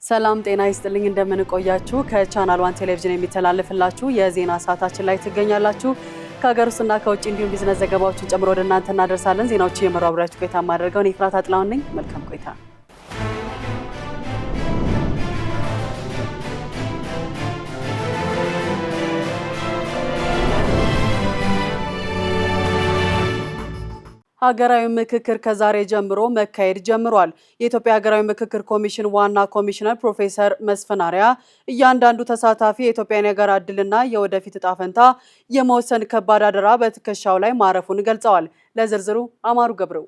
ሰላም ጤና ይስጥልኝ እንደምን ቆያችሁ ከቻናል 1 ቴሌቪዥን የሚተላለፍላችሁ የዜና ሰዓታችን ላይ ትገኛላችሁ ከሀገር ውስጥና ከውጭ እንዲሁም ቢዝነስ ዘገባዎችን ጨምሮ ወደ እናንተ እናደርሳለን ዜናዎችን የመራው አብራችሁ ቆይታ ማድረጋው እኔ ፍራት አጥላውን ነኝ መልካም ቆይታ ሀገራዊ ምክክር ከዛሬ ጀምሮ መካሄድ ጀምሯል። የኢትዮጵያ ሀገራዊ ምክክር ኮሚሽን ዋና ኮሚሽነር ፕሮፌሰር መስፍን አርአያ እያንዳንዱ ተሳታፊ የኢትዮጵያን የጋራ ዕድልና የወደፊት ዕጣ ፈንታ የመወሰን ከባድ አደራ በትከሻው ላይ ማረፉን ገልጸዋል። ለዝርዝሩ አማሩ ገብረው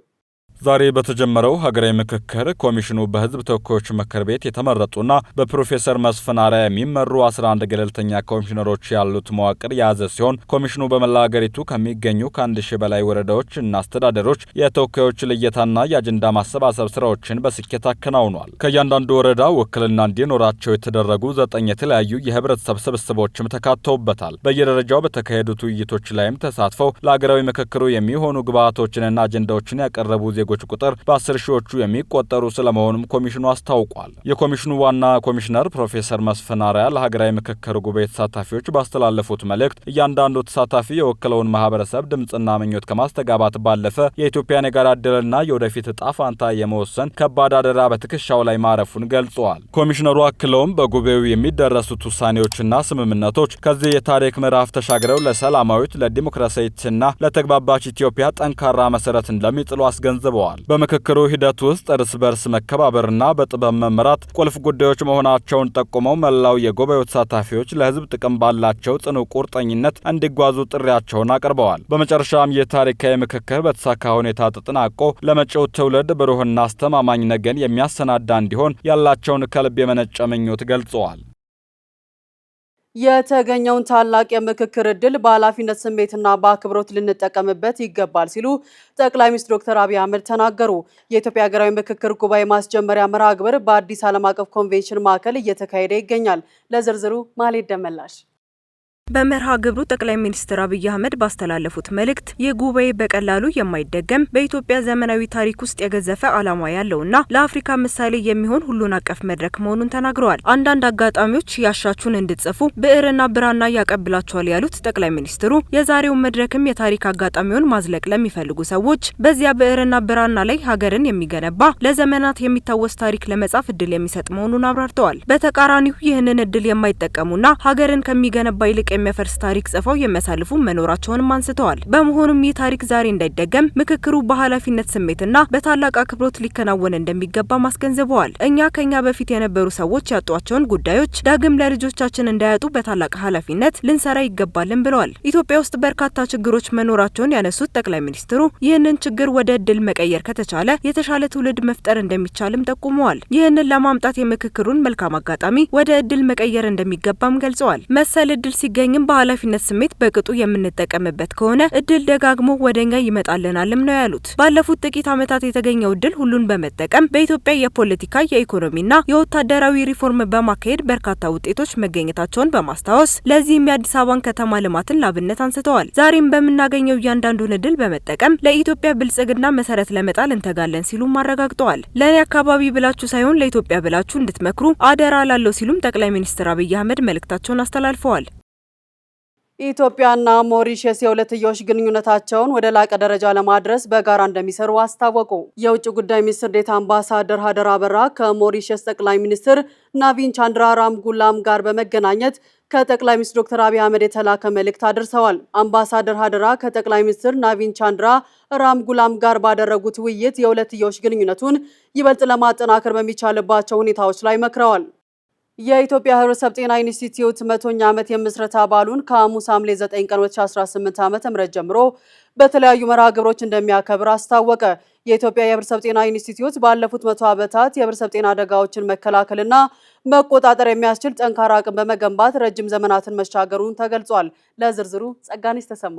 ዛሬ በተጀመረው ሀገራዊ ምክክር ኮሚሽኑ በሕዝብ ተወካዮች ምክር ቤት የተመረጡና በፕሮፌሰር መስፍን አርአያ የሚመሩ 11 ገለልተኛ ኮሚሽነሮች ያሉት መዋቅር የያዘ ሲሆን ኮሚሽኑ በመላ ሀገሪቱ ከሚገኙ ከ1000 በላይ ወረዳዎች እና አስተዳደሮች የተወካዮች ልየታና የአጀንዳ ማሰባሰብ ስራዎችን በስኬት አከናውኗል። ከእያንዳንዱ ወረዳ ውክልና እንዲኖራቸው የተደረጉ 9 የተለያዩ የህብረተሰብ ስብስቦችም ተካተውበታል። በየደረጃው በተካሄዱት ውይይቶች ላይም ተሳትፈው ለሀገራዊ ምክክሩ የሚሆኑ ግብዓቶችንና አጀንዳዎችን ያቀረቡ ዜጎች ቁጥር በ10 ሺዎቹ የሚቆጠሩ ስለመሆኑም ኮሚሽኑ አስታውቋል። የኮሚሽኑ ዋና ኮሚሽነር ፕሮፌሰር መስፍን አርአያ ለሀገራዊ ምክክር ጉባኤ ተሳታፊዎች ባስተላለፉት መልእክት እያንዳንዱ ተሳታፊ የወከለውን ማህበረሰብ ድምጽና ምኞት ከማስተጋባት ባለፈ የኢትዮጵያን የጋራ ዕድልና የወደፊት ዕጣ ፈንታ የመወሰን ከባድ አደራ በትከሻው ላይ ማረፉን ገልጸዋል። ኮሚሽነሩ አክለውም በጉባኤው የሚደረሱት ውሳኔዎችና ስምምነቶች ከዚህ የታሪክ ምዕራፍ ተሻግረው ለሰላማዊት ለዲሞክራሲያዊትና ለተግባባች ኢትዮጵያ ጠንካራ መሰረት እንደሚጥሉ አስገንዝበዋል። በምክክሩ ሂደት ውስጥ እርስ በርስ መከባበርና በጥበብ መመራት ቁልፍ ጉዳዮች መሆናቸውን ጠቁመው መላው የጉባኤው ተሳታፊዎች ለህዝብ ጥቅም ባላቸው ጽኑ ቁርጠኝነት እንዲጓዙ ጥሪያቸውን አቅርበዋል። በመጨረሻም የታሪካዊ ምክክር በተሳካ ሁኔታ ተጠናቆ ለመጪው ትውልድ ብሩህና አስተማማኝ ነገን የሚያሰናዳ እንዲሆን ያላቸውን ከልብ የመነጨ ምኞት ገልጸዋል። የተገኘውን ታላቅ የምክክር ዕድል በኃላፊነት ስሜትና በአክብሮት ልንጠቀምበት ይገባል ሲሉ ጠቅላይ ሚኒስትር ዶክተር አብይ አህመድ ተናገሩ። የኢትዮጵያ ሀገራዊ ምክክር ጉባኤ ማስጀመሪያ መርሃ ግብር በአዲስ ዓለም አቀፍ ኮንቬንሽን ማዕከል እየተካሄደ ይገኛል። ለዝርዝሩ ማሌት ደመላሽ በመርሃ ግብሩ ጠቅላይ ሚኒስትር አብይ አህመድ ባስተላለፉት መልእክት ይህ ጉባኤ በቀላሉ የማይደገም በኢትዮጵያ ዘመናዊ ታሪክ ውስጥ የገዘፈ ዓላማ ያለውና ለአፍሪካ ምሳሌ የሚሆን ሁሉን አቀፍ መድረክ መሆኑን ተናግረዋል። አንዳንድ አጋጣሚዎች ያሻችሁን እንድትጽፉ ብዕርና ብራና ያቀብላቸዋል ያሉት ጠቅላይ ሚኒስትሩ የዛሬው መድረክም የታሪክ አጋጣሚውን ማዝለቅ ለሚፈልጉ ሰዎች በዚያ ብዕርና ብራና ላይ ሀገርን የሚገነባ ለዘመናት የሚታወስ ታሪክ ለመጻፍ እድል የሚሰጥ መሆኑን አብራርተዋል። በተቃራኒው ይህንን እድል የማይጠቀሙና ሀገርን ከሚገነባ ይልቅ የሚያፈርስ ታሪክ ጽፈው የሚያሳልፉ መኖራቸውንም አንስተዋል። በመሆኑም ይህ ታሪክ ዛሬ እንዳይደገም ምክክሩ በኃላፊነት ስሜትና በታላቅ አክብሮት ሊከናወን እንደሚገባ ማስገንዘበዋል። እኛ ከኛ በፊት የነበሩ ሰዎች ያጧቸውን ጉዳዮች ዳግም ለልጆቻችን እንዳያጡ በታላቅ ኃላፊነት ልንሰራ ይገባልን ብለዋል። ኢትዮጵያ ውስጥ በርካታ ችግሮች መኖራቸውን ያነሱት ጠቅላይ ሚኒስትሩ ይህንን ችግር ወደ እድል መቀየር ከተቻለ የተሻለ ትውልድ መፍጠር እንደሚቻልም ጠቁመዋል። ይህንን ለማምጣት የምክክሩን መልካም አጋጣሚ ወደ እድል መቀየር እንደሚገባም ገልጸዋል። መሰል እድል ሲገኝም በኃላፊነት ስሜት በቅጡ የምንጠቀምበት ከሆነ እድል ደጋግሞ ወደኛ ይመጣልናልም ነው ያሉት። ባለፉት ጥቂት ዓመታት የተገኘው እድል ሁሉን በመጠቀም በኢትዮጵያ የፖለቲካ የኢኮኖሚና የወታደራዊ ሪፎርም በማካሄድ በርካታ ውጤቶች መገኘታቸውን በማስታወስ ለዚህም የአዲስ አበባን ከተማ ልማትን ላብነት አንስተዋል። ዛሬም በምናገኘው እያንዳንዱን እድል በመጠቀም ለኢትዮጵያ ብልጽግና መሰረት ለመጣል እንተጋለን ሲሉም አረጋግጠዋል። ለኔ አካባቢ ብላችሁ ሳይሆን ለኢትዮጵያ ብላችሁ እንድትመክሩ አደራ ላለው ሲሉም ጠቅላይ ሚኒስትር አብይ አህመድ መልእክታቸውን አስተላልፈዋል። ኢትዮጵያና ሞሪሸስ የሁለትዮሽ ግንኙነታቸውን ወደ ላቀ ደረጃ ለማድረስ በጋራ እንደሚሰሩ አስታወቁ። የውጭ ጉዳይ ሚኒስትር ዴኤታ አምባሳደር ሀደራ አበራ ከሞሪሸስ ጠቅላይ ሚኒስትር ናቪን ቻንድራ ራምጉላም ጋር በመገናኘት ከጠቅላይ ሚኒስትር ዶክተር አብይ አህመድ የተላከ መልእክት አድርሰዋል። አምባሳደር ሀደራ ከጠቅላይ ሚኒስትር ናቪን ቻንድራ ራምጉላም ጋር ባደረጉት ውይይት የሁለትዮሽ ግንኙነቱን ይበልጥ ለማጠናከር በሚቻልባቸው ሁኔታዎች ላይ መክረዋል። የኢትዮጵያ ሕብረተሰብ ጤና ኢንስቲትዩት 100ኛ ዓመት የምስረታ በዓሉን ከሐሙስ ሐምሌ 9 ቀን 2018 ዓ.ም ጀምሮ በተለያዩ መርሃ ግብሮች እንደሚያከብር አስታወቀ። የኢትዮጵያ የሕብረተሰብ ጤና ኢንስቲትዩት ባለፉት 100 ዓመታት የሕብረተሰብ ጤና አደጋዎችን መከላከልና መቆጣጠር የሚያስችል ጠንካራ አቅም በመገንባት ረጅም ዘመናትን መሻገሩን ተገልጿል። ለዝርዝሩ ጸጋኒስ ተሰማ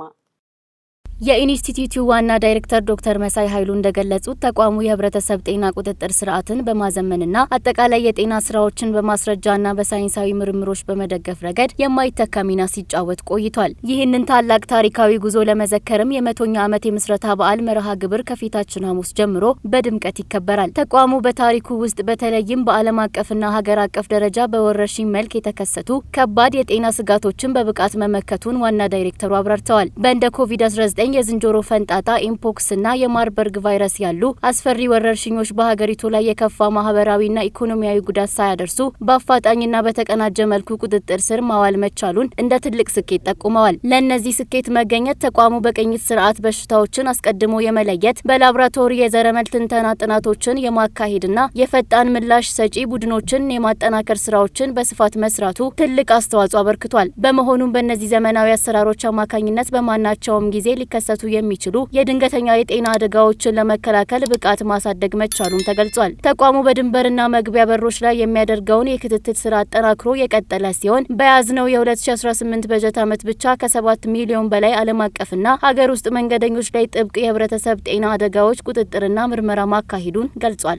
የኢንስቲትዩቱ ዋና ዳይሬክተር ዶክተር መሳይ ኃይሉ እንደገለጹት ተቋሙ የህብረተሰብ ጤና ቁጥጥር ስርዓትን በማዘመንና አጠቃላይ የጤና ስራዎችን በማስረጃና በሳይንሳዊ ምርምሮች በመደገፍ ረገድ የማይተካ ሚና ሲጫወት ቆይቷል። ይህንን ታላቅ ታሪካዊ ጉዞ ለመዘከርም የ100ኛ ዓመት የምስረታ በዓል መርሃ ግብር ከፊታችን ሐሙስ ጀምሮ በድምቀት ይከበራል። ተቋሙ በታሪኩ ውስጥ በተለይም በዓለም አቀፍና ሀገር አቀፍ ደረጃ በወረርሽኝ መልክ የተከሰቱ ከባድ የጤና ስጋቶችን በብቃት መመከቱን ዋና ዳይሬክተሩ አብራርተዋል። በእንደ ኮቪድ-19 የዝንጀሮ ፈንጣጣ፣ ኢምፖክስ እና የማርበርግ ቫይረስ ያሉ አስፈሪ ወረርሽኞች በሀገሪቱ ላይ የከፋ ማህበራዊና ኢኮኖሚያዊ ጉዳት ሳያደርሱ በአፋጣኝና በተቀናጀ መልኩ ቁጥጥር ስር ማዋል መቻሉን እንደ ትልቅ ስኬት ጠቁመዋል። ለእነዚህ ስኬት መገኘት ተቋሙ በቅኝት ስርዓት በሽታዎችን አስቀድሞ የመለየት በላቦራቶሪ የዘረመል ትንተና ጥናቶችን የማካሄድና የፈጣን ምላሽ ሰጪ ቡድኖችን የማጠናከር ስራዎችን በስፋት መስራቱ ትልቅ አስተዋጽኦ አበርክቷል። በመሆኑም በእነዚህ ዘመናዊ አሰራሮች አማካኝነት በማናቸውም ጊዜ ሊከሰቱ የሚችሉ የድንገተኛ የጤና አደጋዎችን ለመከላከል ብቃት ማሳደግ መቻሉም ተገልጿል። ተቋሙ በድንበርና መግቢያ በሮች ላይ የሚያደርገውን የክትትል ስራ አጠናክሮ የቀጠለ ሲሆን በያዝነው የ2018 በጀት ዓመት ብቻ ከ7 ሚሊዮን በላይ ዓለም አቀፍና ሀገር ውስጥ መንገደኞች ላይ ጥብቅ የህብረተሰብ ጤና አደጋዎች ቁጥጥርና ምርመራ ማካሄዱን ገልጿል።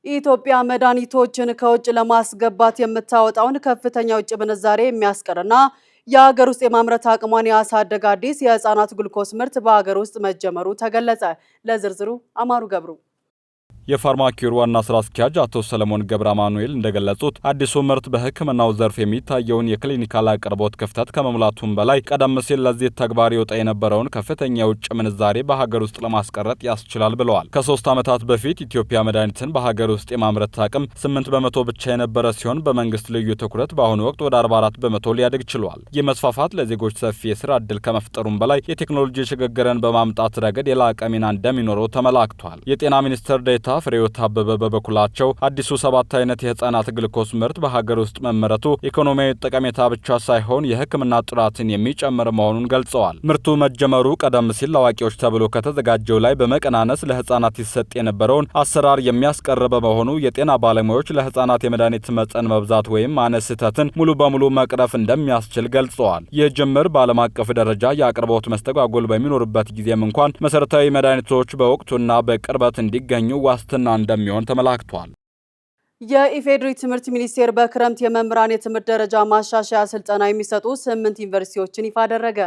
ኢትዮጵያ መድኃኒቶችን ከውጭ ለማስገባት የምታወጣውን ከፍተኛ ውጭ ምንዛሬ የሚያስቀርና የሀገር ውስጥ የማምረት አቅሟን ያሳደገ አዲስ የህፃናት ግሉኮስ ምርት በሀገር ውስጥ መጀመሩ ተገለጸ። ለዝርዝሩ አማሩ ገብሩ። የፋርማኪር ዋና ስራ አስኪያጅ አቶ ሰለሞን ገብረ አማኑኤል እንደገለጹት አዲሱ ምርት በሕክምናው ዘርፍ የሚታየውን የክሊኒካል አቅርቦት ክፍተት ከመሙላቱም በላይ ቀደም ሲል ለዚህ ተግባር ይወጣ የነበረውን ከፍተኛ የውጭ ምንዛሬ በሀገር ውስጥ ለማስቀረጥ ያስችላል ብለዋል። ከ3 ዓመታት በፊት ኢትዮጵያ መድኃኒትን በሀገር ውስጥ የማምረት አቅም 8 በመቶ ብቻ የነበረ ሲሆን በመንግስት ልዩ ትኩረት በአሁኑ ወቅት ወደ 44 በመቶ ሊያድግ ችሏል። ይህ መስፋፋት ለዜጎች ሰፊ የስራ ዕድል ከመፍጠሩም በላይ የቴክኖሎጂ ሽግግርን በማምጣት ረገድ የላቀ ሚና እንደሚኖረው ተመላክቷል። የጤና ሚኒስትር ዴኤታ ፍሬሕይወት አበበ በበኩላቸው አዲሱ 7 አይነት የህፃናት ግሉኮስ ምርት በሀገር ውስጥ መመረቱ ኢኮኖሚያዊ ጠቀሜታ ብቻ ሳይሆን የሕክምና ጥራትን የሚጨምር መሆኑን ገልጸዋል። ምርቱ መጀመሩ ቀደም ሲል ለአዋቂዎች ተብሎ ከተዘጋጀው ላይ በመቀናነስ ለህፃናት ይሰጥ የነበረውን አሰራር የሚያስቀር በመሆኑ የጤና ባለሙያዎች ለህፃናት የመድኃኒት መጠን መብዛት ወይም ማነስ ስህተትን ሙሉ በሙሉ መቅረፍ እንደሚያስችል ገልጸዋል። ይህ ጅምር በዓለም አቀፍ ደረጃ የአቅርቦት መስተጓጎል በሚኖርበት ጊዜም እንኳን መሰረታዊ መድኃኒቶች በወቅቱና በቅርበት እንዲገኙ ዋስትና እንደሚሆን ተመላክቷል። የኢፌዴሪ ትምህርት ሚኒስቴር በክረምት የመምህራን የትምህርት ደረጃ ማሻሻያ ስልጠና የሚሰጡ 8 ዩኒቨርሲቲዎችን ይፋ አደረገ።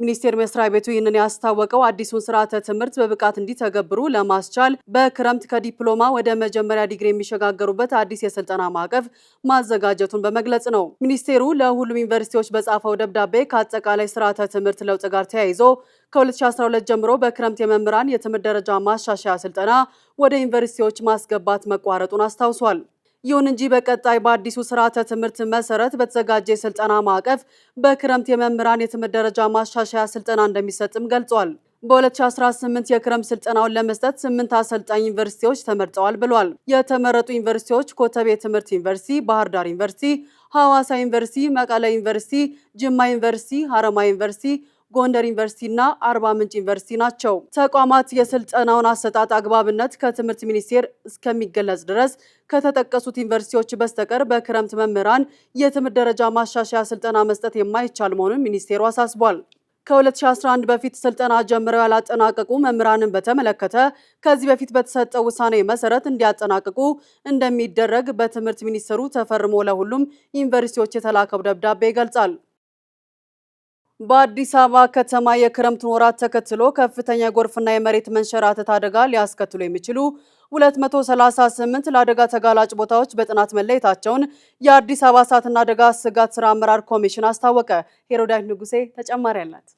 ሚኒስቴር መስሪያ ቤቱ ይህንን ያስታወቀው አዲሱን ስርዓተ ትምህርት በብቃት እንዲተገብሩ ለማስቻል በክረምት ከዲፕሎማ ወደ መጀመሪያ ዲግሪ የሚሸጋገሩበት አዲስ የስልጠና ማዕቀፍ ማዘጋጀቱን በመግለጽ ነው። ሚኒስቴሩ ለሁሉም ዩኒቨርሲቲዎች በጻፈው ደብዳቤ ከአጠቃላይ ስርዓተ ትምህርት ለውጥ ጋር ተያይዞ ከ2012 ጀምሮ በክረምት የመምህራን የትምህርት ደረጃ ማሻሻያ ስልጠና ወደ ዩኒቨርሲቲዎች ማስገባት መቋረጡን አስታውሷል። ይሁን እንጂ በቀጣይ በአዲሱ ስርዓተ ትምህርት መሰረት በተዘጋጀ የስልጠና ማዕቀፍ በክረምት የመምህራን የትምህርት ደረጃ ማሻሻያ ስልጠና እንደሚሰጥም ገልጿል። በ2018 የክረምት ስልጠናውን ለመስጠት 8 አሰልጣኝ ዩኒቨርሲቲዎች ተመርጠዋል ብሏል። የተመረጡ ዩኒቨርሲቲዎች ኮተቤ ትምህርት ዩኒቨርሲቲ፣ ባህር ዳር ዩኒቨርሲቲ፣ ሐዋሳ ዩኒቨርሲቲ፣ መቀለ ዩኒቨርሲቲ፣ ጅማ ዩኒቨርሲቲ፣ ሀረማያ ዩኒቨርሲቲ፣ ጎንደር ዩኒቨርሲቲና አርባ ምንጭ ዩኒቨርሲቲ ናቸው። ተቋማት የስልጠናውን አሰጣጥ አግባብነት ከትምህርት ሚኒስቴር እስከሚገለጽ ድረስ ከተጠቀሱት ዩኒቨርሲቲዎች በስተቀር በክረምት መምህራን የትምህርት ደረጃ ማሻሻያ ስልጠና መስጠት የማይቻል መሆኑን ሚኒስቴሩ አሳስቧል። ከ2011 በፊት ስልጠና ጀምረው ያላጠናቀቁ መምህራንን በተመለከተ ከዚህ በፊት በተሰጠው ውሳኔ መሰረት እንዲያጠናቅቁ እንደሚደረግ በትምህርት ሚኒስቴሩ ተፈርሞ ለሁሉም ዩኒቨርሲቲዎች የተላከው ደብዳቤ ይገልጻል። በአዲስ አበባ ከተማ የክረምቱን ወራት ተከትሎ ከፍተኛ ጎርፍና የመሬት መንሸራተት አደጋ ሊያስከትሉ የሚችሉ 238 ለአደጋ ተጋላጭ ቦታዎች በጥናት መለየታቸውን የአዲስ አበባ እሳትና አደጋ ስጋት ስራ አመራር ኮሚሽን አስታወቀ። ሄሮዳይት ንጉሴ ተጨማሪ አላት።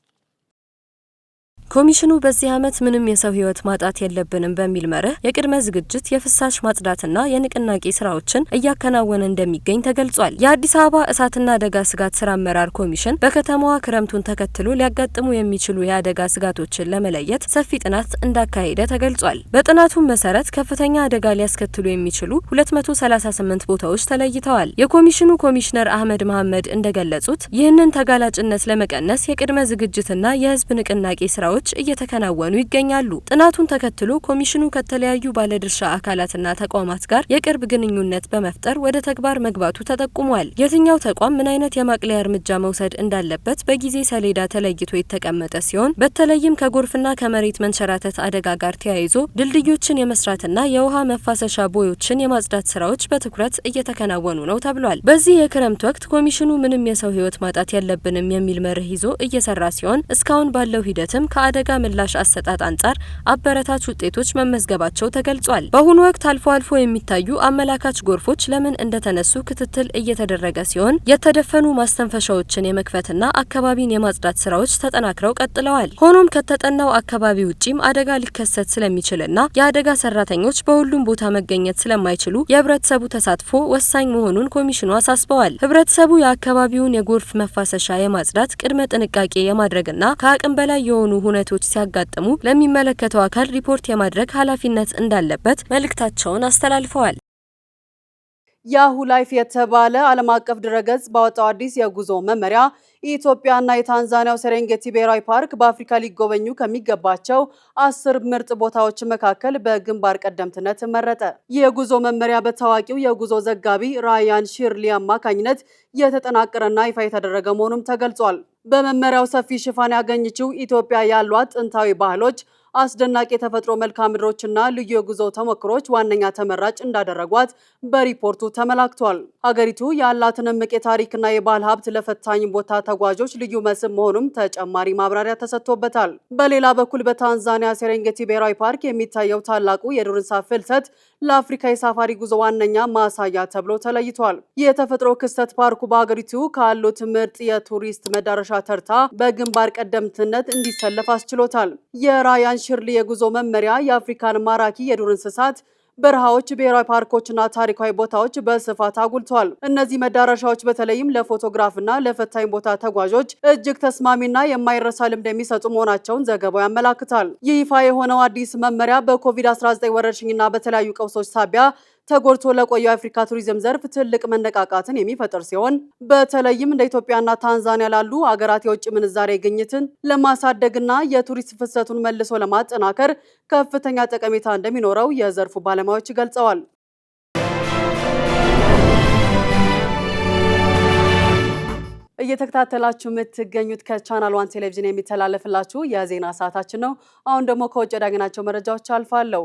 ኮሚሽኑ በዚህ ዓመት ምንም የሰው ህይወት ማጣት የለብንም በሚል መርህ የቅድመ ዝግጅት የፍሳሽ ማጽዳትና የንቅናቄ ስራዎችን እያከናወነ እንደሚገኝ ተገልጿል። የአዲስ አበባ እሳትና አደጋ ስጋት ስራ አመራር ኮሚሽን በከተማዋ ክረምቱን ተከትሎ ሊያጋጥሙ የሚችሉ የአደጋ ስጋቶችን ለመለየት ሰፊ ጥናት እንዳካሄደ ተገልጿል። በጥናቱም መሰረት ከፍተኛ አደጋ ሊያስከትሉ የሚችሉ 238 ቦታዎች ተለይተዋል። የኮሚሽኑ ኮሚሽነር አህመድ መሐመድ እንደገለጹት ይህንን ተጋላጭነት ለመቀነስ የቅድመ ዝግጅትና የህዝብ ንቅናቄ ስራዎች ስራዎች እየተከናወኑ ይገኛሉ። ጥናቱን ተከትሎ ኮሚሽኑ ከተለያዩ ባለድርሻ አካላትና ተቋማት ጋር የቅርብ ግንኙነት በመፍጠር ወደ ተግባር መግባቱ ተጠቁሟል። የትኛው ተቋም ምን አይነት የማቅለያ እርምጃ መውሰድ እንዳለበት በጊዜ ሰሌዳ ተለይቶ የተቀመጠ ሲሆን በተለይም ከጎርፍና ከመሬት መንሸራተት አደጋ ጋር ተያይዞ ድልድዮችን የመስራትና የውሃ መፋሰሻ ቦዮችን የማጽዳት ስራዎች በትኩረት እየተከናወኑ ነው ተብሏል። በዚህ የክረምት ወቅት ኮሚሽኑ ምንም የሰው ህይወት ማጣት የለብንም የሚል መርህ ይዞ እየሰራ ሲሆን እስካሁን ባለው ሂደትም ከአደጋ ምላሽ አሰጣጥ አንጻር አበረታች ውጤቶች መመዝገባቸው ተገልጿል። በአሁኑ ወቅት አልፎ አልፎ የሚታዩ አመላካች ጎርፎች ለምን እንደተነሱ ክትትል እየተደረገ ሲሆን የተደፈኑ ማስተንፈሻዎችን የመክፈትና አካባቢን የማጽዳት ስራዎች ተጠናክረው ቀጥለዋል። ሆኖም ከተጠናው አካባቢ ውጪም አደጋ ሊከሰት ስለሚችልና የአደጋ ሰራተኞች በሁሉም ቦታ መገኘት ስለማይችሉ የህብረተሰቡ ተሳትፎ ወሳኝ መሆኑን ኮሚሽኑ አሳስበዋል። ህብረተሰቡ የአካባቢውን የጎርፍ መፋሰሻ የማጽዳት ቅድመ ጥንቃቄ የማድረግና ከአቅም በላይ የሆኑ ሁነቶች ሲያጋጥሙ ለሚመለከተው አካል ሪፖርት የማድረግ ኃላፊነት እንዳለበት መልእክታቸውን አስተላልፈዋል። ያሁ ላይፍ የተባለ ዓለም አቀፍ ድረገጽ ባወጣው አዲስ የጉዞ መመሪያ ኢትዮጵያና የታንዛኒያው ሴሬንጌቲ ብሔራዊ ፓርክ በአፍሪካ ሊጎበኙ ከሚገባቸው 10 ምርጥ ቦታዎች መካከል በግንባር ቀደምትነት መረጠ። የጉዞ መመሪያ በታዋቂው የጉዞ ዘጋቢ ራያን ሺርሊ አማካኝነት የተጠናቀረና ይፋ የተደረገ መሆኑም ተገልጿል። በመመሪያው ሰፊ ሽፋን ያገኘችው ኢትዮጵያ ያሏት ጥንታዊ ባህሎች፣ አስደናቂ የተፈጥሮ መልክዓ ምድሮችና ልዩ የጉዞ ተሞክሮች ዋነኛ ተመራጭ እንዳደረጓት በሪፖርቱ ተመላክቷል። ሀገሪቱ ያላትን እምቅ የታሪክና የባህል ሀብት ለፈታኝ ቦታ ተጓዦች ልዩ መስህብ መሆኑም ተጨማሪ ማብራሪያ ተሰጥቶበታል። በሌላ በኩል በታንዛኒያ ሴሬንጌቲ ብሔራዊ ፓርክ የሚታየው ታላቁ የዱር እንስሳት ፍልሰት ለአፍሪካ የሳፋሪ ጉዞ ዋነኛ ማሳያ ተብሎ ተለይቷል። የተፈጥሮ ክስተት ፓርኩ በሀገሪቱ ካሉት ምርጥ የቱሪስት መዳረሻ ተርታ በግንባር ቀደምትነት እንዲሰለፍ አስችሎታል። የራያን ሺርሊ የጉዞ መመሪያ የአፍሪካን ማራኪ የዱር እንስሳት፣ በረሃዎች፣ ብሔራዊ ፓርኮችና ታሪካዊ ቦታዎች በስፋት አጉልተዋል። እነዚህ መዳረሻዎች በተለይም ለፎቶግራፍና ለፈታኝ ቦታ ተጓዦች እጅግ ተስማሚና የማይረሳ ልምድ የሚሰጡ መሆናቸውን ዘገባው ያመላክታል። ይህ ይፋ የሆነው አዲስ መመሪያ በኮቪድ-19 ወረርሽኝና በተለያዩ ቀውሶች ሳቢያ ተጎድቶ ለቆየው የአፍሪካ ቱሪዝም ዘርፍ ትልቅ መነቃቃትን የሚፈጥር ሲሆን በተለይም እንደ ኢትዮጵያና ታንዛኒያ ላሉ አገራት የውጭ ምንዛሬ ግኝትን ለማሳደግና የቱሪስት ፍሰቱን መልሶ ለማጠናከር ከፍተኛ ጠቀሜታ እንደሚኖረው የዘርፉ ባለሙያዎች ገልጸዋል። እየተከታተላችሁ የምትገኙት ከቻናል 1 ቴሌቪዥን የሚተላለፍላችሁ የዜና ሰዓታችን ነው። አሁን ደግሞ ከውጭ ያገኘናቸው መረጃዎች አልፋለሁ።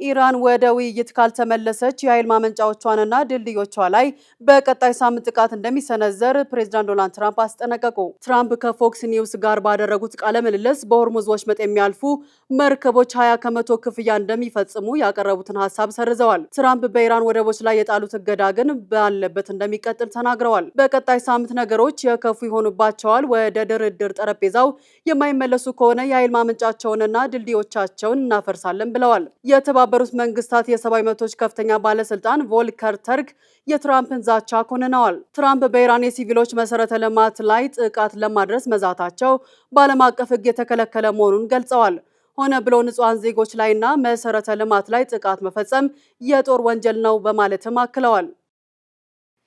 ኢራን ወደ ውይይት ካልተመለሰች የኃይል ማመንጫዎቿንና ድልድዮቿ ላይ በቀጣይ ሳምንት ጥቃት እንደሚሰነዘር ፕሬዝዳንት ዶናልድ ትራምፕ አስጠነቀቁ። ትራምፕ ከፎክስ ኒውስ ጋር ባደረጉት ቃለ ምልልስ በሆርሙዝ ወሽመጥ የሚያልፉ መርከቦች 20 ከመቶ ክፍያ እንደሚፈጽሙ ያቀረቡትን ሀሳብ ሰርዘዋል። ትራምፕ በኢራን ወደቦች ላይ የጣሉት እገዳ ግን ባለበት እንደሚቀጥል ተናግረዋል። በቀጣይ ሳምንት ነገሮች የከፉ ይሆኑባቸዋል፣ ወደ ድርድር ጠረጴዛው የማይመለሱ ከሆነ የኃይል ማመንጫቸውንና ድልድዮቻቸውን እናፈርሳለን ብለዋል። የተባበሩት መንግስታት የሰብአዊ መብቶች ከፍተኛ ባለስልጣን ቮልከር ተርክ የትራምፕን ዛቻ ኮንነዋል። ትራምፕ በኢራን የሲቪሎች መሰረተ ልማት ላይ ጥቃት ለማድረስ መዛታቸው በዓለም አቀፍ ሕግ የተከለከለ መሆኑን ገልጸዋል። ሆነ ብሎ ንጹሃን ዜጎች ላይና መሰረተ ልማት ላይ ጥቃት መፈጸም የጦር ወንጀል ነው በማለትም አክለዋል።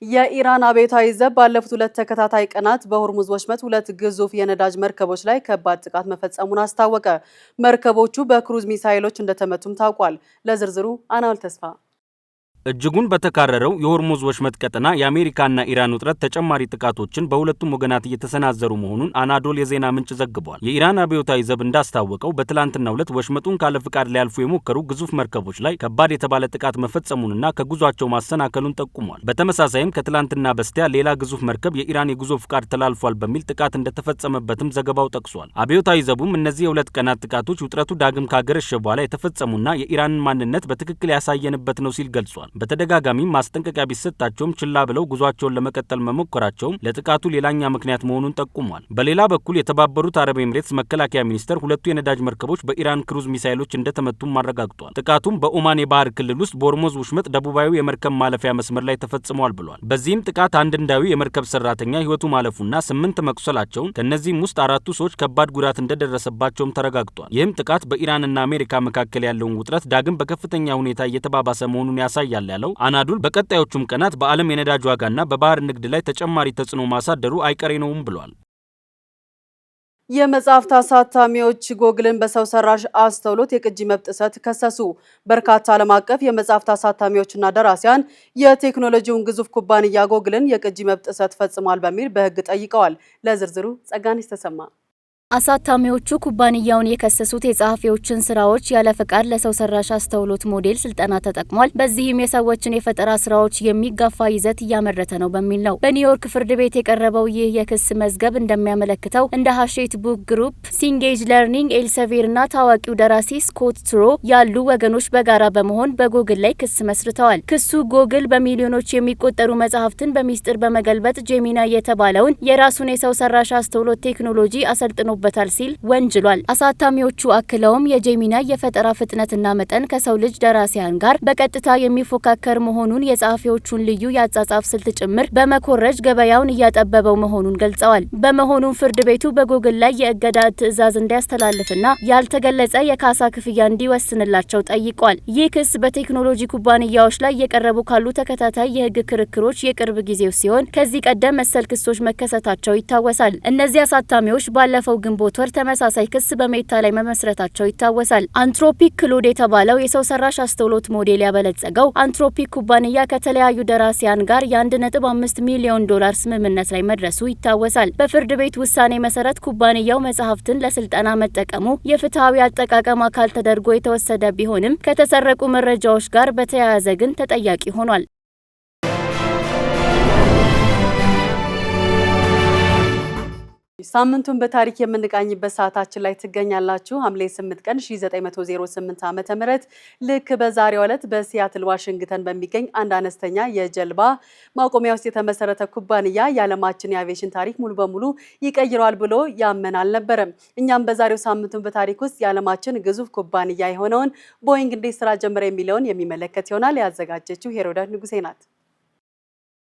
የኢራን አብዮታዊ ዘብ ባለፉት 2 ተከታታይ ቀናት በሆርሙዝ ወሽመጥ 2 ግዙፍ የነዳጅ መርከቦች ላይ ከባድ ጥቃት መፈጸሙን አስታወቀ። መርከቦቹ በክሩዝ ሚሳይሎች እንደተመቱም ታውቋል። ለዝርዝሩ አናውል ተስፋ። እጅጉን በተካረረው የሆርሙዝ ወሽመጥ ቀጠና የአሜሪካና ኢራን ውጥረት ተጨማሪ ጥቃቶችን በሁለቱም ወገናት እየተሰናዘሩ መሆኑን አናዶል የዜና ምንጭ ዘግቧል። የኢራን አብዮታዊ ዘብ እንዳስታወቀው በትላንትናው ዕለት ወሽመጡን ካለ ፍቃድ ሊያልፉ የሞከሩ ግዙፍ መርከቦች ላይ ከባድ የተባለ ጥቃት መፈጸሙንና ከጉዟቸው ማሰናከሉን ጠቁሟል። በተመሳሳይም ከትላንትና በስቲያ ሌላ ግዙፍ መርከብ የኢራን የጉዞ ፍቃድ ተላልፏል በሚል ጥቃት እንደተፈጸመበትም ዘገባው ጠቅሷል። አብዮታዊ ዘቡም እነዚህ የ2 ቀናት ጥቃቶች ውጥረቱ ዳግም ካገረሸ በኋላ የተፈጸሙና የኢራንን ማንነት በትክክል ያሳየንበት ነው ሲል ገልጿል። በተደጋጋሚ ማስጠንቀቂያ ቢሰጣቸውም ችላ ብለው ጉዟቸውን ለመቀጠል መሞከራቸውም ለጥቃቱ ሌላኛ ምክንያት መሆኑን ጠቁሟል። በሌላ በኩል የተባበሩት አረብ ኤምሬትስ መከላከያ ሚኒስቴር 2 የነዳጅ መርከቦች በኢራን ክሩዝ ሚሳይሎች እንደተመቱም አረጋግጧል። ጥቃቱም በኦማን የባህር ክልል ውስጥ በሆርሙዝ ወሽመጥ ደቡባዊ የመርከብ ማለፊያ መስመር ላይ ተፈጽሟል ብሏል። በዚህም ጥቃት አንድ ህንዳዊ የመርከብ ሰራተኛ ህይወቱ ማለፉና 8 መቁሰላቸውን ከነዚህም ውስጥ 4ቱ ሰዎች ከባድ ጉዳት እንደደረሰባቸውም ተረጋግጧል። ይህም ጥቃት በኢራንና አሜሪካ መካከል ያለውን ውጥረት ዳግም በከፍተኛ ሁኔታ እየተባባሰ መሆኑን ያሳያል ያለው አናዱል በቀጣዮቹም ቀናት በዓለም የነዳጅ ዋጋና በባህር ንግድ ላይ ተጨማሪ ተጽዕኖ ማሳደሩ አይቀሬ ነውም ብሏል። የመጽሐፍት አሳታሚዎች ጎግልን በሰው ሰራሽ አስተውሎት የቅጂ መብት ጥሰት ከሰሱ። በርካታ ዓለም አቀፍ የመጽሐፍት አሳታሚዎችና ደራሲያን የቴክኖሎጂውን ግዙፍ ኩባንያ ጎግልን የቅጂ መብት ጥሰት ፈጽሟል በሚል በሕግ ጠይቀዋል። ለዝርዝሩ ጸጋኒስ ተሰማ። አሳታሚዎቹ ኩባንያውን የከሰሱት የጸሐፊዎችን ስራዎች ያለ ፈቃድ ለሰው ሰራሽ አስተውሎት ሞዴል ስልጠና ተጠቅሟል፣ በዚህም የሰዎችን የፈጠራ ስራዎች የሚጋፋ ይዘት እያመረተ ነው በሚል ነው። በኒውዮርክ ፍርድ ቤት የቀረበው ይህ የክስ መዝገብ እንደሚያመለክተው እንደ ሃሼት ቡክ ግሩፕ፣ ሲንጌጅ ለርኒንግ፣ ኤልሰቬር እና ታዋቂው ደራሲ ስኮት ትሮ ያሉ ወገኖች በጋራ በመሆን በጎግል ላይ ክስ መስርተዋል። ክሱ ጎግል በሚሊዮኖች የሚቆጠሩ መጽሐፍትን በሚስጥር በመገልበጥ ጄሚናይ የተባለውን የራሱን የሰው ሰራሽ አስተውሎት ቴክኖሎጂ አሰልጥኖ በታል ሲል ወንጅሏል። አሳታሚዎቹ አክለውም የጄሚናይ የፈጠራ ፍጥነትና መጠን ከሰው ልጅ ደራሲያን ጋር በቀጥታ የሚፎካከር መሆኑን፣ የጸሐፊዎቹን ልዩ የአጻጻፍ ስልት ጭምር በመኮረጅ ገበያውን እያጠበበው መሆኑን ገልጸዋል። በመሆኑም ፍርድ ቤቱ በጎግል ላይ የእገዳ ትዕዛዝ እንዲያስተላልፍና ያልተገለጸ የካሳ ክፍያ እንዲወስንላቸው ጠይቋል። ይህ ክስ በቴክኖሎጂ ኩባንያዎች ላይ የቀረቡ ካሉ ተከታታይ የህግ ክርክሮች የቅርብ ጊዜው ሲሆን ከዚህ ቀደም መሰል ክሶች መከሰታቸው ይታወሳል። እነዚህ አሳታሚዎች ባለፈው ግንቦት ወር ተመሳሳይ ክስ በሜታ ላይ መመስረታቸው ይታወሳል። አንትሮፒክ ክሎድ የተባለው የሰው ሰራሽ አስተውሎት ሞዴል ያበለጸገው አንትሮፒክ ኩባንያ ከተለያዩ ደራሲያን ጋር የ1.5 ሚሊዮን ዶላር ስምምነት ላይ መድረሱ ይታወሳል። በፍርድ ቤት ውሳኔ መሰረት ኩባንያው መጽሐፍትን ለስልጠና መጠቀሙ የፍትሃዊ አጠቃቀም አካል ተደርጎ የተወሰደ ቢሆንም ከተሰረቁ መረጃዎች ጋር በተያያዘ ግን ተጠያቂ ሆኗል። ሳምንቱን በታሪክ የምንቃኝበት ሰዓታችን ላይ ትገኛላችሁ። ሐምሌ 8 ቀን 1908 ዓ.ም ልክ በዛሬው ዕለት በሲያትል ዋሽንግተን በሚገኝ አንድ አነስተኛ የጀልባ ማቆሚያ ውስጥ የተመሰረተ ኩባንያ የዓለማችን የአቪዬሽን ታሪክ ሙሉ በሙሉ ይቀይረዋል ብሎ ያመን አልነበረም። እኛም በዛሬው ሳምንቱን በታሪክ ውስጥ የዓለማችን ግዙፍ ኩባንያ የሆነውን ቦይንግ እንዴት ስራ ጀመረ የሚለውን የሚመለከት ይሆናል። ያዘጋጀችው ሄሮዳት ንጉሴ ናት።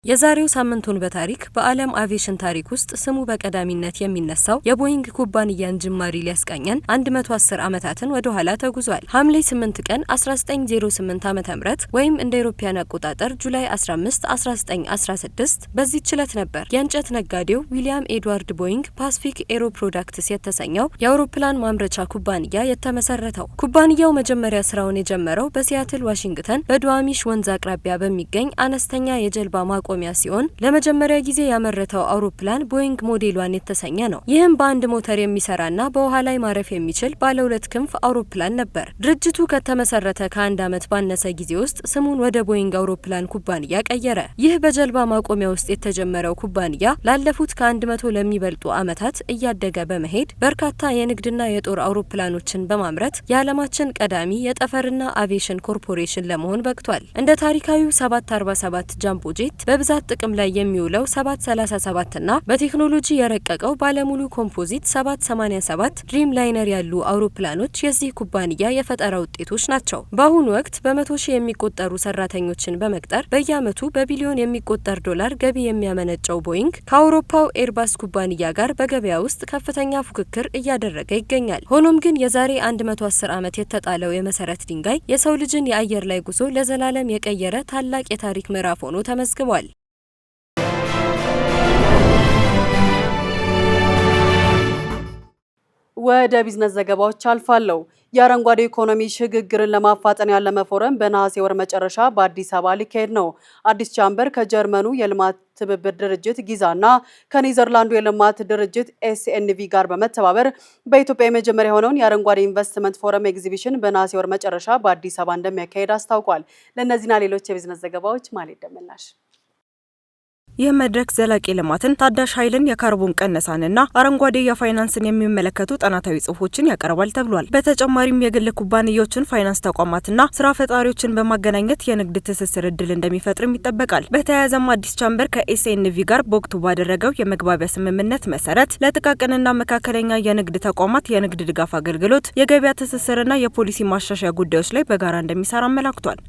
የዛሬው ሳምንቱን በታሪክ በዓለም አቪዬሽን ታሪክ ውስጥ ስሙ በቀዳሚነት የሚነሳው የቦይንግ ኩባንያን ጅማሪ ሊያስቃኘን 110 ዓመታትን ወደ ኋላ ተጉዟል። ሐምሌ 8 ቀን 1908 ዓ.ም ወይም እንደ አውሮፓውያን አቆጣጠር ጁላይ 15 1916 በዚህች ዕለት ነበር የእንጨት ነጋዴው ዊሊያም ኤድዋርድ ቦይንግ ፓሲፊክ ኤሮ ፕሮዳክትስ የተሰኘው የአውሮፕላን ማምረቻ ኩባንያ የተመሰረተው። ኩባንያው መጀመሪያ ስራውን የጀመረው በሲያትል ዋሽንግተን በዱዋሚሽ ወንዝ አቅራቢያ በሚገኝ አነስተኛ የጀልባ ማቆሚያ ሲሆን ለመጀመሪያ ጊዜ ያመረተው አውሮፕላን ቦይንግ ሞዴል 1 የተሰኘ ነው። ይህም በአንድ ሞተር የሚሰራና በውሃ ላይ ማረፍ የሚችል ባለ 2 ክንፍ አውሮፕላን ነበር። ድርጅቱ ከተመሰረተ ከአንድ ዓመት ባነሰ ጊዜ ውስጥ ስሙን ወደ ቦይንግ አውሮፕላን ኩባንያ ቀየረ። ይህ በጀልባ ማቆሚያ ውስጥ የተጀመረው ኩባንያ ላለፉት ከ100 ለሚበልጡ ዓመታት እያደገ በመሄድ በርካታ የንግድና የጦር አውሮፕላኖችን በማምረት የዓለማችን ቀዳሚ የጠፈርና አቪዬሽን ኮርፖሬሽን ለመሆን በቅቷል። እንደ ታሪካዊው 747 ጃምቦ ጄት በብዛት ጥቅም ላይ የሚውለው 737 እና በቴክኖሎጂ የረቀቀው ባለሙሉ ኮምፖዚት 787 ድሪም ላይነር ያሉ አውሮፕላኖች የዚህ ኩባንያ የፈጠራ ውጤቶች ናቸው። በአሁኑ ወቅት በ100 ሺህ የሚቆጠሩ ሰራተኞችን በመቅጠር በየዓመቱ በቢሊዮን የሚቆጠር ዶላር ገቢ የሚያመነጨው ቦይንግ ከአውሮፓው ኤርባስ ኩባንያ ጋር በገበያ ውስጥ ከፍተኛ ፉክክር እያደረገ ይገኛል። ሆኖም ግን የዛሬ 110 ዓመት የተጣለው የመሰረት ድንጋይ የሰው ልጅን የአየር ላይ ጉዞ ለዘላለም የቀየረ ታላቅ የታሪክ ምዕራፍ ሆኖ ተመዝግቧል። ወደ ቢዝነስ ዘገባዎች አልፋለሁ። የአረንጓዴ ኢኮኖሚ ሽግግርን ለማፋጠን ያለመ ፎረም በነሐሴ ወር መጨረሻ በአዲስ አበባ ሊካሄድ ነው። አዲስ ቻምበር ከጀርመኑ የልማት ትብብር ድርጅት ጊዛና ከኔዘርላንዱ የልማት ድርጅት ኤስኤንቪ ጋር በመተባበር በኢትዮጵያ የመጀመሪያ የሆነውን የአረንጓዴ ኢንቨስትመንት ፎረም ኤግዚቢሽን በነሐሴ ወር መጨረሻ በአዲስ አበባ እንደሚያካሄድ አስታውቋል። ለእነዚህና ሌሎች የቢዝነስ ዘገባዎች ማለት ደመላሽ። ይህ መድረክ ዘላቂ ልማትን፣ ታዳሽ ኃይልን፣ የካርቦን ቀነሳንና አረንጓዴ የፋይናንስን የሚመለከቱ ጥናታዊ ጽሑፎችን ያቀርባል ተብሏል። በተጨማሪም የግል ኩባንያዎችን፣ ፋይናንስ ተቋማትና ስራ ፈጣሪዎችን በማገናኘት የንግድ ትስስር እድል እንደሚፈጥርም ይጠበቃል። በተያያዘም አዲስ ቻምበር ከኤስኤንቪ ጋር በወቅቱ ባደረገው የመግባቢያ ስምምነት መሰረት ለጥቃቅንና መካከለኛ የንግድ ተቋማት የንግድ ድጋፍ አገልግሎት፣ የገበያ ትስስርና የፖሊሲ ማሻሻያ ጉዳዮች ላይ በጋራ እንደሚሰራ አመላክቷል።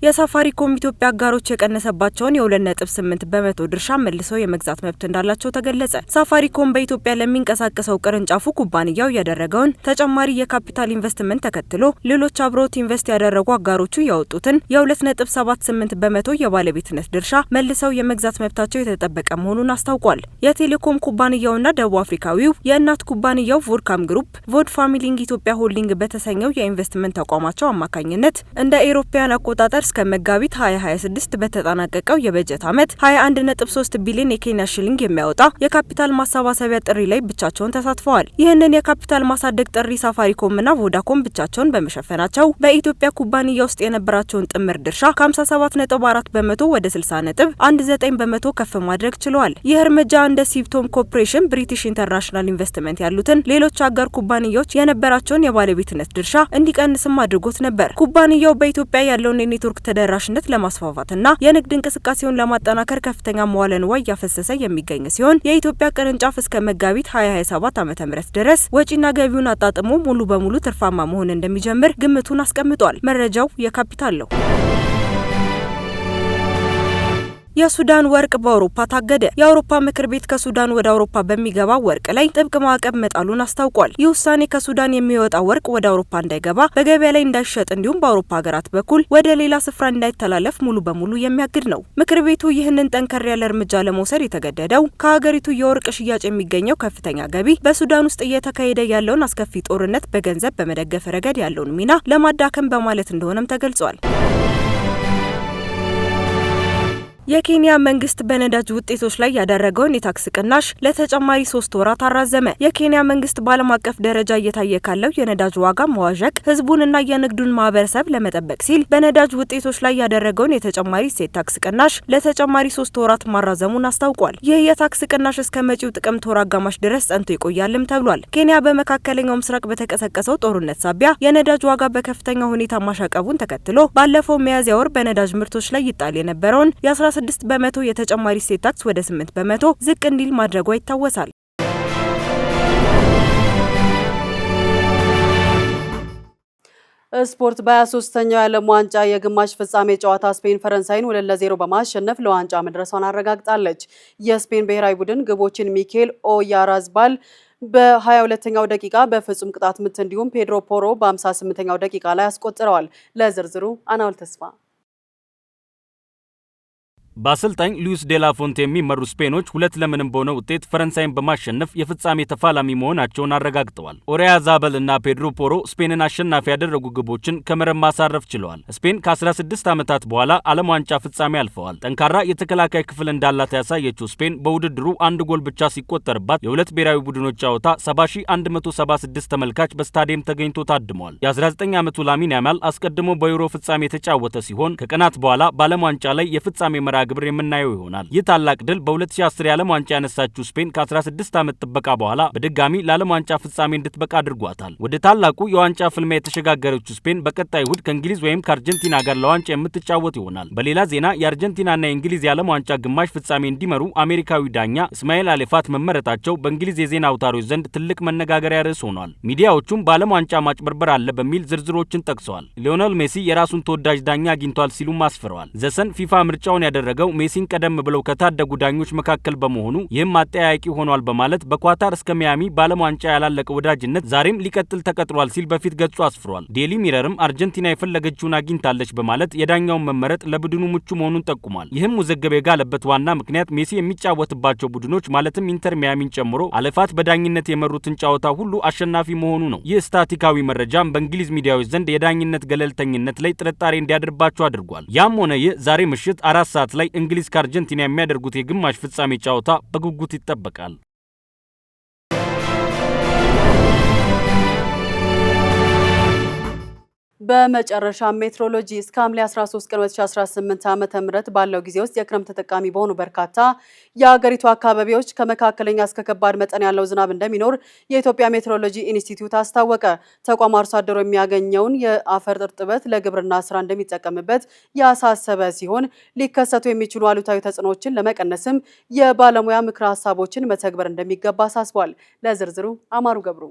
የሳፋሪኮም ኢትዮጵያ አጋሮች የቀነሰባቸውን የ2.8 በመቶ ድርሻ መልሰው የመግዛት መብት እንዳላቸው ተገለጸ። ሳፋሪኮም በኢትዮጵያ ለሚንቀሳቀሰው ቅርንጫፉ ኩባንያው ያደረገውን ተጨማሪ የካፒታል ኢንቨስትመንት ተከትሎ ሌሎች አብሮት ኢንቨስት ያደረጉ አጋሮቹ ያወጡትን የ2.78 በመቶ የባለቤትነት ድርሻ መልሰው የመግዛት መብታቸው የተጠበቀ መሆኑን አስታውቋል። የቴሌኮም ኩባንያውና ደቡብ አፍሪካዊው የእናት ኩባንያው ቮድካም ግሩፕ ቮድ ፋሚሊንግ ኢትዮጵያ ሆልዲንግ በተሰኘው የኢንቨስትመንት ተቋማቸው አማካኝነት እንደ አውሮፓውያን አቆጣጠር እስከ መጋቢት 2026 በተጠናቀቀው የበጀት ዓመት 21.3 ቢሊዮን የኬንያ ሽሊንግ የሚያወጣ የካፒታል ማሰባሰቢያ ጥሪ ላይ ብቻቸውን ተሳትፈዋል። ይህንን የካፒታል ማሳደግ ጥሪ ሳፋሪኮምና ቮዳኮም ብቻቸውን በመሸፈናቸው በኢትዮጵያ ኩባንያ ውስጥ የነበራቸውን ጥምር ድርሻ ከ57.4 በመቶ ወደ 60.19 በመቶ ከፍ ማድረግ ችለዋል። ይህ እርምጃ እንደ ሲፕቶም ኮርፖሬሽን፣ ብሪቲሽ ኢንተርናሽናል ኢንቨስትመንት ያሉትን ሌሎች አጋር ኩባንያዎች የነበራቸውን የባለቤትነት ድርሻ እንዲቀንስም አድርጎት ነበር። ኩባንያው በኢትዮጵያ ያለውን የኔትወርክ ተደራሽነት ለማስፋፋትና የንግድ እንቅስቃሴውን ለማጠናከር ከፍተኛ መዋለ ንዋይ እያፈሰሰ የሚገኝ ሲሆን የኢትዮጵያ ቅርንጫፍ እስከ መጋቢት 2027 ዓ.ም ድረስ ወጪና ገቢውን አጣጥሞ ሙሉ በሙሉ ትርፋማ መሆን እንደሚጀምር ግምቱን አስቀምጧል። መረጃው የካፒታል ነው። የሱዳን ወርቅ በአውሮፓ ታገደ። የአውሮፓ ምክር ቤት ከሱዳን ወደ አውሮፓ በሚገባ ወርቅ ላይ ጥብቅ ማዕቀብ መጣሉን አስታውቋል። ይህ ውሳኔ ከሱዳን የሚወጣ ወርቅ ወደ አውሮፓ እንዳይገባ፣ በገበያ ላይ እንዳይሸጥ እንዲሁም በአውሮፓ ሀገራት በኩል ወደ ሌላ ስፍራ እንዳይተላለፍ ሙሉ በሙሉ የሚያግድ ነው። ምክር ቤቱ ይህንን ጠንከር ያለ እርምጃ ለመውሰድ የተገደደው ከሀገሪቱ የወርቅ ሽያጭ የሚገኘው ከፍተኛ ገቢ በሱዳን ውስጥ እየተካሄደ ያለውን አስከፊ ጦርነት በገንዘብ በመደገፍ ረገድ ያለውን ሚና ለማዳከም በማለት እንደሆነም ተገልጿል። የኬንያ መንግስት በነዳጅ ውጤቶች ላይ ያደረገውን የታክስ ቅናሽ ለተጨማሪ 3 ወራት አራዘመ። የኬንያ መንግስት በዓለም አቀፍ ደረጃ እየታየ ካለው የነዳጅ ዋጋ መዋዠቅ ህዝቡንና የንግዱን ማህበረሰብ ለመጠበቅ ሲል በነዳጅ ውጤቶች ላይ ያደረገውን የተጨማሪ እሴት ታክስ ቅናሽ ለተጨማሪ 3 ወራት ማራዘሙን አስታውቋል። ይህ የታክስ ቅናሽ እስከ መጪው ጥቅምት ወር አጋማሽ ድረስ ጸንቶ ይቆያልም ተብሏል። ኬንያ በመካከለኛው ምስራቅ በተቀሰቀሰው ጦርነት ሳቢያ የነዳጅ ዋጋ በከፍተኛ ሁኔታ ማሻቀቡን ተከትሎ ባለፈው ሚያዝያ ወር በነዳጅ ምርቶች ላይ ይጣል የነበረውን 6 በመቶ የተጨማሪ እሴት ታክስ ወደ 8 በመቶ ዝቅ እንዲል ማድረጓ ይታወሳል። ስፖርት በ23ኛው የዓለም ዋንጫ የግማሽ ፍጻሜ ጨዋታ ስፔን ፈረንሳይን 2-0 በማሸነፍ ለዋንጫ መድረሷን አረጋግጣለች። የስፔን ብሔራዊ ቡድን ግቦችን ሚኬል ኦያራዝባል በ22ኛው ደቂቃ በፍጹም ቅጣት ምት እንዲሁም ፔድሮ ፖሮ በ58ኛው ደቂቃ ላይ አስቆጥረዋል። ለዝርዝሩ አናውል ተስፋ። በአሰልጣኝ ሉዊስ ዴላ ፎንቴ የሚመሩ ስፔኖች 2-0 በሆነ ውጤት ፈረንሳይን በማሸነፍ የፍጻሜ ተፋላሚ መሆናቸውን አረጋግጠዋል። ኦያርዛባል እና ፔድሮ ፖሮ ስፔንን አሸናፊ ያደረጉ ግቦችን ከመረብ ማሳረፍ ችለዋል። ስፔን ከ16 ዓመታት በኋላ ዓለም ዋንጫ ፍጻሜ አልፈዋል። ጠንካራ የተከላካይ ክፍል እንዳላት ያሳየችው ስፔን በውድድሩ አንድ ጎል ብቻ ሲቆጠርባት የሁለት ብሔራዊ ቡድኖች ጨዋታ 70176 ተመልካች በስታዲየም ተገኝቶ ታድመዋል። የ19 ዓመቱ ላሚን ያማል አስቀድሞ በዩሮ ፍጻሜ የተጫወተ ሲሆን ከቀናት በኋላ በዓለም ዋንጫ ላይ የፍጻሜ መርሃ ግብር የምናየው ይሆናል። ይህ ታላቅ ድል በ2010 የዓለም ዋንጫ ያነሳችው ስፔን ከ16 ዓመት ጥበቃ በኋላ በድጋሚ ለዓለም ዋንጫ ፍጻሜ እንድትበቃ አድርጓታል። ወደ ታላቁ የዋንጫ ፍልሚያ የተሸጋገረችው ስፔን በቀጣይ እሁድ ከእንግሊዝ ወይም ከአርጀንቲና ጋር ለዋንጫ የምትጫወት ይሆናል። በሌላ ዜና የአርጀንቲናና የእንግሊዝ የዓለም ዋንጫ ግማሽ ፍጻሜ እንዲመሩ አሜሪካዊ ዳኛ እስማኤል አሌፋት መመረጣቸው በእንግሊዝ የዜና አውታሮች ዘንድ ትልቅ መነጋገሪያ ርዕስ ሆኗል። ሚዲያዎቹም በዓለም ዋንጫ ማጭበርበር አለ በሚል ዝርዝሮችን ጠቅሰዋል። ሊዮኔል ሜሲ የራሱን ተወዳጅ ዳኛ አግኝቷል ሲሉም አስፍረዋል። ዘሰን ፊፋ ምርጫውን ያደረገው ሜሲን ቀደም ብለው ከታደጉ ዳኞች መካከል በመሆኑ ይህም አጠያያቂ ሆኗል በማለት በኳታር እስከ ሚያሚ በዓለም ዋንጫ ያላለቀ ወዳጅነት ዛሬም ሊቀጥል ተቀጥሯል ሲል በፊት ገጹ አስፍሯል። ዴሊ ሚረርም አርጀንቲና የፈለገችውን አግኝታለች በማለት የዳኛውን መመረጥ ለቡድኑ ምቹ መሆኑን ጠቁሟል። ይህም ውዝግብ የጋለበት ዋና ምክንያት ሜሲ የሚጫወትባቸው ቡድኖች ማለትም ኢንተር ሚያሚን ጨምሮ አለፋት በዳኝነት የመሩትን ጨዋታ ሁሉ አሸናፊ መሆኑ ነው። ይህ ስታቲካዊ መረጃም በእንግሊዝ ሚዲያዎች ዘንድ የዳኝነት ገለልተኝነት ላይ ጥርጣሬ እንዲያድርባቸው አድርጓል። ያም ሆነ ይህ ዛሬ ምሽት 4 ሰዓት ላይ እንግሊዝ ከአርጀንቲና የሚያደርጉት የግማሽ ፍጻሜ ጨዋታ በጉጉት ይጠበቃል። በመጨረሻ ሜትሮሎጂ እስከ ሐምሌ 13 ቀን 2018 ዓ.ም ባለው ጊዜ ውስጥ የክረምት ተጠቃሚ በሆኑ በርካታ የሀገሪቱ አካባቢዎች ከመካከለኛ እስከ ከባድ መጠን ያለው ዝናብ እንደሚኖር የኢትዮጵያ ሜትሮሎጂ ኢንስቲትዩት አስታወቀ። ተቋሙ አርሶ አደሩ የሚያገኘውን የአፈር እርጥበት ለግብርና ስራ እንደሚጠቀምበት ያሳሰበ ሲሆን ሊከሰቱ የሚችሉ አሉታዊ ተጽዕኖዎችን ለመቀነስም የባለሙያ ምክረ ሀሳቦችን መተግበር እንደሚገባ አሳስቧል። ለዝርዝሩ አማሩ ገብሩ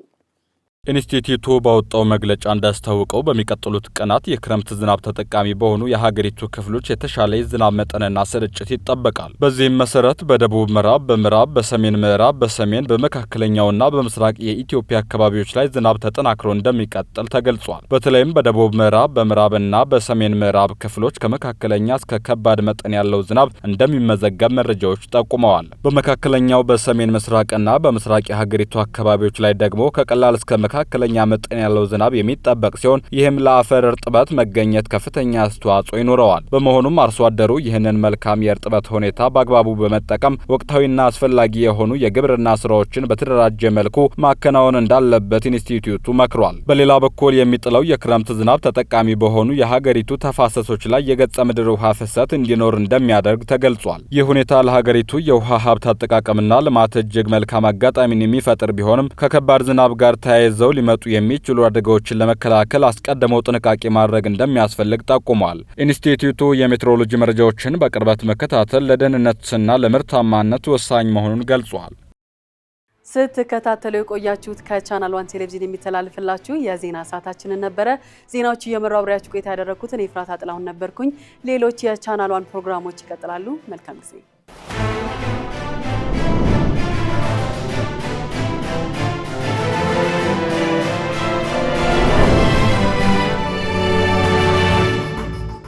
ኢንስቲትዩቱ ባወጣው መግለጫ እንዳስታወቀው በሚቀጥሉት ቀናት የክረምት ዝናብ ተጠቃሚ በሆኑ የሀገሪቱ ክፍሎች የተሻለ የዝናብ መጠንና ስርጭት ይጠበቃል። በዚህም መሰረት በደቡብ ምዕራብ፣ በሰሜን ምዕራብ፣ በሰሜን በመካከለኛውና በምስራቅ የኢትዮጵያ አካባቢዎች ላይ ዝናብ ተጠናክሮ እንደሚቀጥል ተገልጿል። በተለይም በደቡብ ምዕራብ፣ በምዕራብና በሰሜን ምዕራብ ክፍሎች ከመካከለኛ እስከ ከባድ መጠን ያለው ዝናብ እንደሚመዘገብ መረጃዎች ጠቁመዋል። በመካከለኛው በሰሜን ምስራቅና በምስራቅ የሀገሪቱ አካባቢዎች ላይ ደግሞ ከቀላል እስከ መካከለኛ መጠን ያለው ዝናብ የሚጠበቅ ሲሆን ይህም ለአፈር እርጥበት መገኘት ከፍተኛ አስተዋጽኦ ይኖረዋል። በመሆኑም አርሶ አደሩ ይህንን መልካም የእርጥበት ሁኔታ በአግባቡ በመጠቀም ወቅታዊና አስፈላጊ የሆኑ የግብርና ስራዎችን በተደራጀ መልኩ ማከናወን እንዳለበት ኢንስቲትዩቱ መክሯል። በሌላ በኩል የሚጥለው የክረምት ዝናብ ተጠቃሚ በሆኑ የሀገሪቱ ተፋሰሶች ላይ የገጸ ምድር ውሃ ፍሰት እንዲኖር እንደሚያደርግ ተገልጿል። ይህ ሁኔታ ለሀገሪቱ የውሃ ሀብት አጠቃቀምና ልማት እጅግ መልካም አጋጣሚን የሚፈጥር ቢሆንም ከከባድ ዝናብ ጋር ተያይዘው ሊመጡ የሚችሉ አደጋዎችን ለመከላከል አስቀድመው ጥንቃቄ ማድረግ እንደሚያስፈልግ ጠቁሟል። ኢንስቲትዩቱ የሜትሮሎጂ መረጃዎችን በቅርበት መከታተል ለደህንነትና ለምርታማነት ወሳኝ መሆኑን ገልጿል። ስትከታተሉ የቆያችሁት ከቻናል 1 ቴሌቪዥን የሚተላለፍላችሁ የዜና ሰዓታችንን ነበረ። ዜናዎቹ እየመራው አብሬያችሁ ቆይታ ያደረኩት እኔ ፍራታ ጥላሁን ነበርኩኝ። ሌሎች የቻናል 1 ፕሮግራሞች ይቀጥላሉ። መልካም ጊዜ